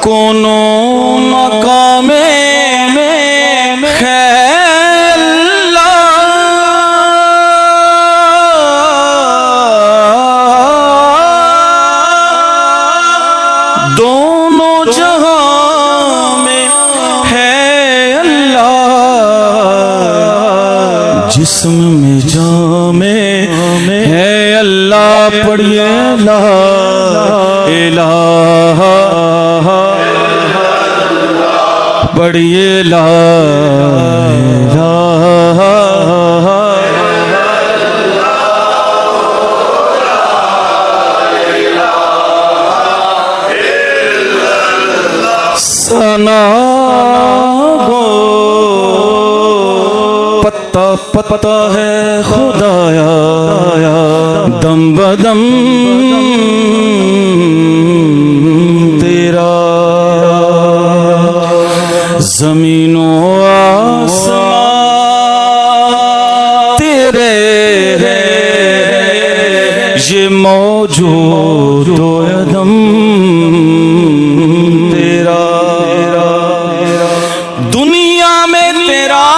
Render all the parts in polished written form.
کونو مقام خیر اللہ، دونوں جہاں میں ہے اللہ، جسم میں جان میں ہے اللہ، پڑھئے لا الہ، پڑھئے لا الہ، ثنا گو پتا پتا ہے خدایا، دم بدم تیرا، زمین و آسمان تیرے ہے، یہ موجود و عدم تیرا، دنیا میں تیرا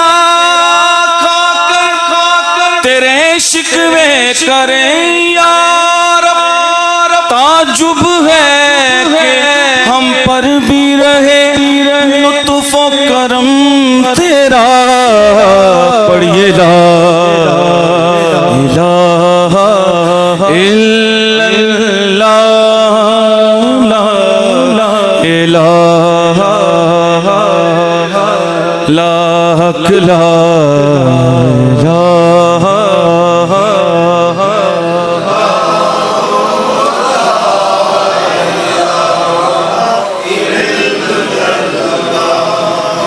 کھا کر تیرے شکوے کریں یا رب، تعجب ہے کہ ہم پر بھی رہے لطف و کرم تیرا، پڑھئے لا الہ الا اللہ، لا الہ لا حق لا الہ،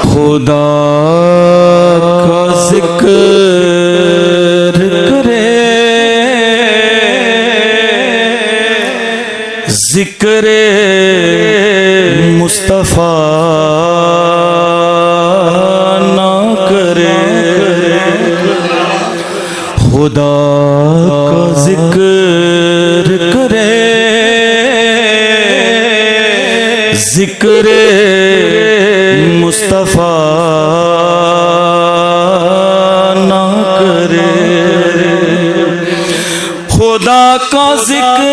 خدا کا ذکر کرے، ذکر مصطفیٰ نہ کرے، خدا کا ذکر کرے، ذکر مصطفیٰ نہ کرے، خدا کا ذکر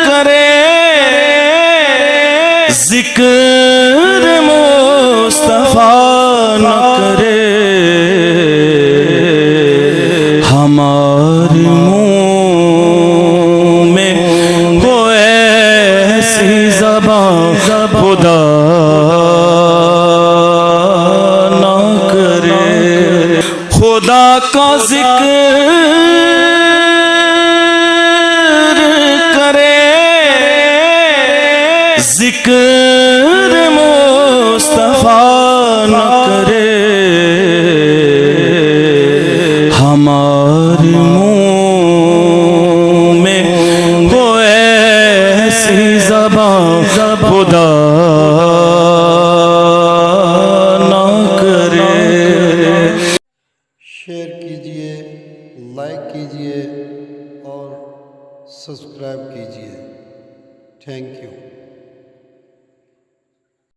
کرے، ذکر مصطفیٰ نہ کرے، ہمارے منہ میں ہو ایسی زبان خدا نہ کرے، خدا کا ذکر کرے، ذکر